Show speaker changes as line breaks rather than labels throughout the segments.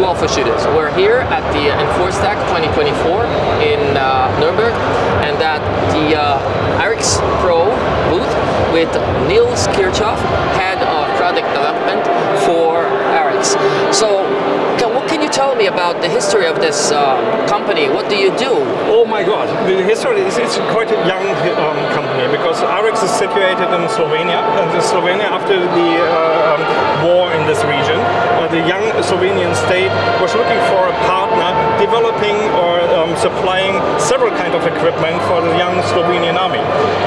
to alpha shooters. We're here at the Enforce Tac 2024 in Nuremberg, and at the Arex Pro booth with Niels Kirchhoff, head of product development for Arex. So, what can you tell me about the history of this company? What do you do?
Oh my God, the history is quite a young company, because Arex is situated in Slovenia, and in Slovenia, after the war in this region, the young Slovenian state was looking for a partner developing or supplying several kinds of equipment for the young Slovenian army.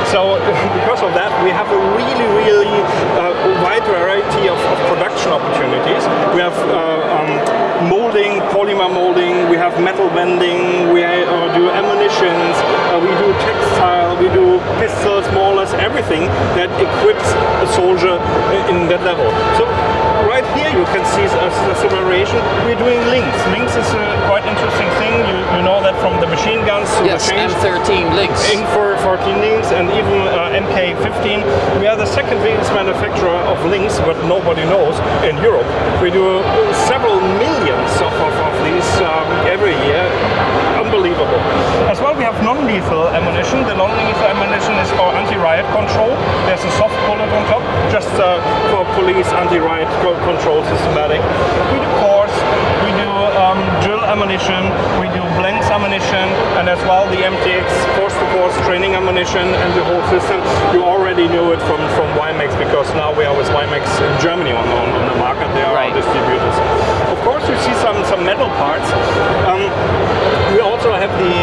So because of that, we have a really wide variety of production opportunities. We have molding, polymer molding, we have metal bending, we do ammunitions, we do textile, we do pistols, more or less everything that equips a soldier in that level. So right here you can see a separation. We're doing links. Links is a quite interesting thing. You know that from the machine guns to
yes,
the
M13 links.
M14 links and even MK15. We are the second biggest manufacturer of links, but nobody knows, in Europe. We do several millions of these every year. Unbelievable. As well, we have non-lethal ammunition. The non-lethal ammunition is for anti-riot control. There's a soft bullet on top, just for police anti-riot control systematic. We do cores, we do drill ammunition, we do blanks ammunition, and as well the MTX force-to-force training ammunition and the whole system. You already know it from WiMAX, because now we are with WiMAX in Germany on the market. They are our distributors. Of course, you see some metal parts. We also have the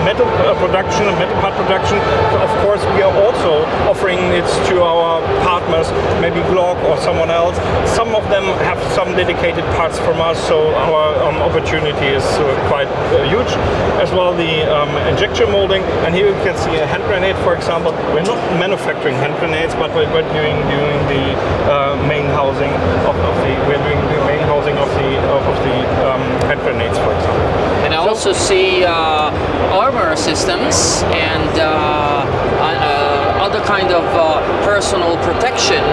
metal production, metal part production. Of course, we are also offering it to our partners, maybe Glock or someone else. Some of them have some dedicated parts from us, so our opportunity is quite huge. As well, the injection molding, and here you can see a hand grenade, for example. We're not manufacturing hand grenades, but we're doing the main housing of the hand grenades, for example.
And I also see armor systems and other kind of personal protection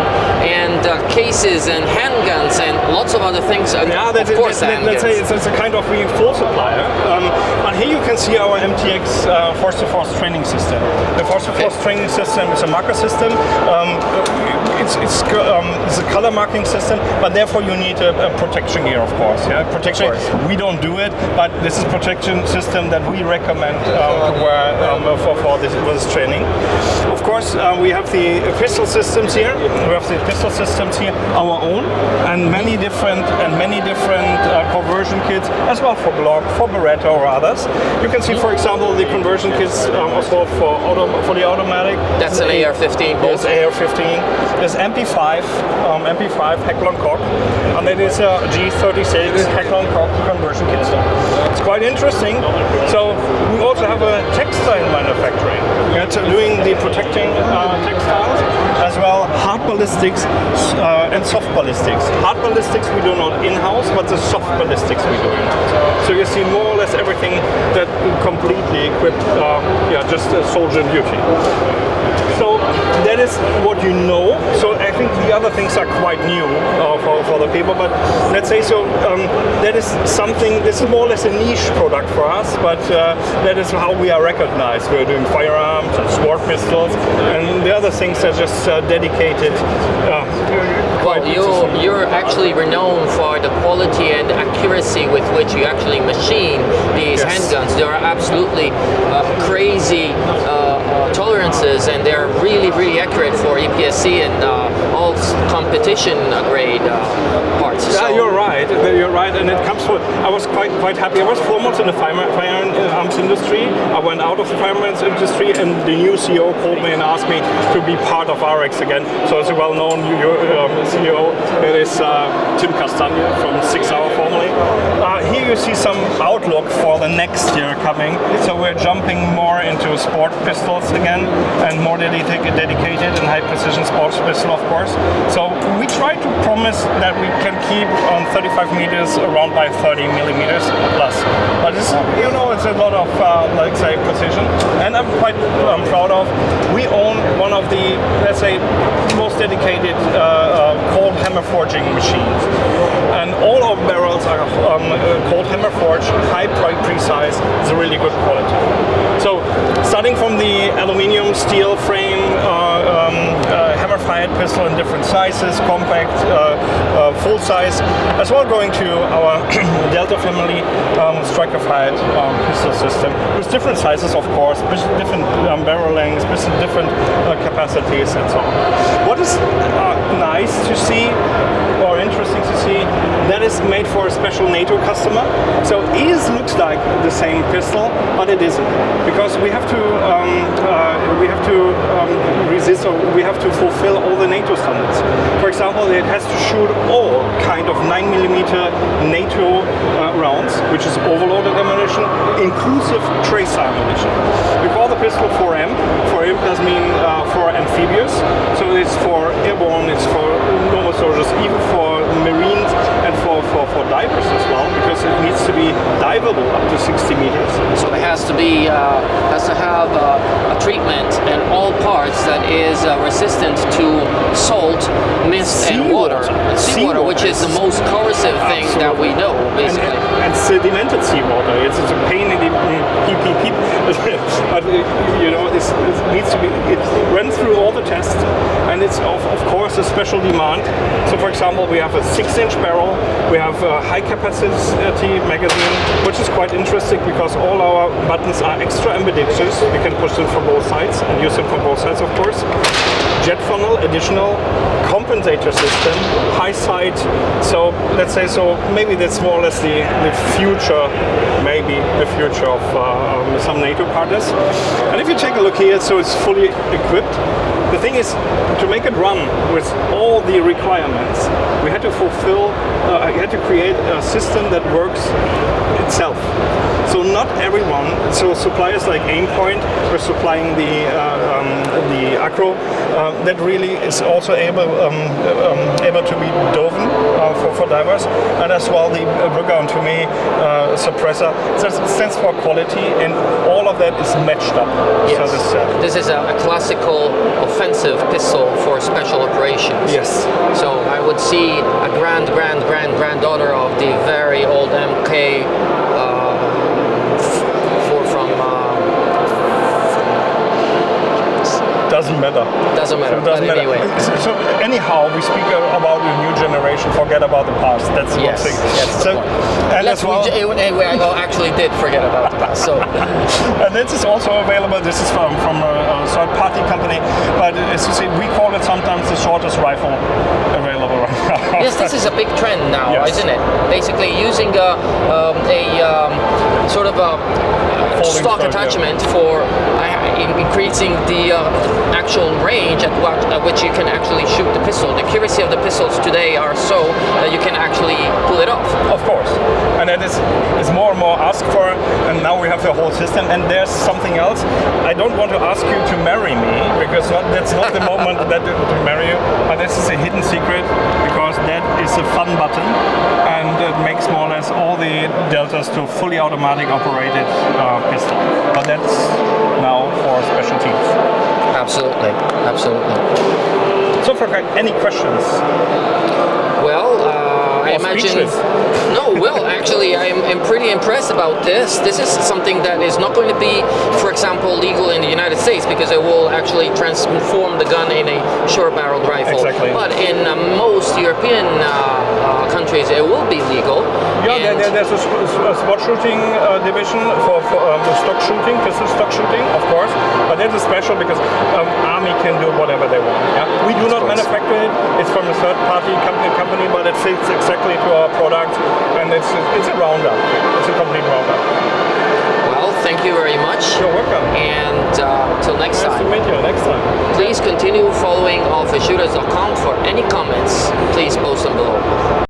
and cases and handguns and lots of other things. Let's
say it's a kind of full supplier. And here you can see our MTX force-to-force training system. The force-to-force training system is a marker system. It's a color marking system, but therefore you need a protection gear, of course. Yeah, protection. We don't do it, but this is protection system that we recommend to wear for this training. Of course, we have the pistol systems here. We have the pistol systems here, our own, and many different conversion kits, as well for Glock, for Beretta or others. You can see, for example, the conversion kits also for the automatic.
That's an AR-15.
There's AR-15. There's MP5 Hecklon Cock, and it is a G36 Hecklon Cock conversion kit. It's quite interesting. So we also have a textile manufacturing. We're doing the protecting textiles, as well hard ballistics and soft ballistics. Hard ballistics we do not in-house, but the soft ballistics we do in-house. So you see more or less everything that completely equipped, just a soldier duty. So that is what you know. So I think the other things are quite new for the people, but let's say so. That is something. This is more or less a niche product for us, but that is how we are recognized. We're doing firearms and SWAT pistols, and the other things are just dedicated.
Well, you're actually renowned for the quality and accuracy with which you actually machine these handguns. They are absolutely crazy tolerances, and they're really accurate for EPSC and all competition grade parts.
Yeah,
so
you're right. You're right, and it comes from. I was quite happy. I was 4 months in the firearms industry. I went out of the firearms industry, and the new CEO called me and asked me to be part of Arex again. So it's a well-known CEO. It is Tim Castagna from 6 Hour formerly. Here you see some outlook for the next year coming. So we're jumping more into sport pistols again, and more dedicated and high precision sports pistol, of course. So we try to promise that we can keep on 35 meters around by 30 millimeters plus. But it's, it's a lot of, let's say, precision. And I'm quite proud of, we own one of the, let's say, most dedicated cold hammer forging machines. And all our barrels are cold hammer forged, high precise. It's a really good quality. So starting from the aluminium steel frame, hammer-fired pistol in different sizes, compact, full size, as well going to our Delta family striker-fired pistol system with different sizes, of course, different barrel lengths, different capacities, and so on. What is nice to see or interesting to see, that is made for a special NATO customer. So it looks like the same pistol, but it isn't, because we have to resist, or we have to fulfill all the NATO standards. For example, it has to shoot all kind of 9mm NATO rounds, which is overloaded ammunition, inclusive tracer ammunition. We call the pistol 4M. 4M does mean for amphibious, so it's for airborne, it's for normal soldiers, even for Marines and for divers as well, because it needs to be diveable up to 60 meters.
So it has to be has to have a treatment in all parts that is resistant to salt, mist, and water. Seawater, which is the most corrosive thing that we know, basically.
And sedimented seawater. It's a pain in the peep. But you know, it needs to be. It runs through all the tests, and it's of course a special demand. So, for example, we have a 6-inch barrel. We have a high capacity magazine, which is quite interesting because all our buttons are extra ambidextrous. We can push them from both sides and use them from both sides, of course. Jet funnel, additional compensator system, high sight. So let's say, so maybe that's more or less the future, maybe the future of some NATO partners. And if you take a look here, so it's fully equipped. The thing is, to make it run with all the requirements, we had to create a system that works itself. So not everyone, so suppliers like Aimpoint were supplying the acro, that really is also able to be dove for divers, and as well the Brugger and Tomei suppressor. So it stands for quality, and all of that is matched up.
Yes.
So
this is a classical offensive pistol for special operations.
Yes.
So I would see a granddaughter of the very old MK
doesn't matter.
Doesn't matter.
So, anyway. So anyhow, we speak about the new generation. Forget about the past. That's one thing.
Yes.
So, and as well,
I actually did forget about the past. So,
and this is also available. This is from a third-party company, but as you see, we call it sometimes the shortest rifle available right now.
Yes, this is a big trend now,
yes.
isn't it? Basically, using a sort of a stock attachment for increasing the actual range at which you can actually shoot the pistol. The accuracy of the pistols today are so that you can actually pull it off.
Of course, and that is more and more asked for, and now we have the whole system. And there's something else. I don't want to ask you to marry me, because that's not the moment that to marry you, but this is a hidden secret, because that is a fun button, and it makes more or less all the deltas to fully automatic operated pistol. But that's now for special teams.
Absolutely.
So, for any questions?
Well, I imagine. No, well, actually, I'm pretty impressed about this. This is something that is not going to be, for example, legal in the United States, because it will actually transform the gun in a short-barreled rifle.
Exactly.
But in most European countries, it will be legal.
Yeah, there's a SWAT shooting division for stock shooting, pistol stock shooting, of course. But that is special because Army can do whatever they want. Yeah? We do not manufacture it. It's from a third-party company, but it fits exactly to our product, and it's a roundup. It's a complete roundup.
Well, thank you very much.
You're welcome.
And till next time.
Nice to meet you. Next time.
Please continue following officeshooters.com. For any comments, please post them below.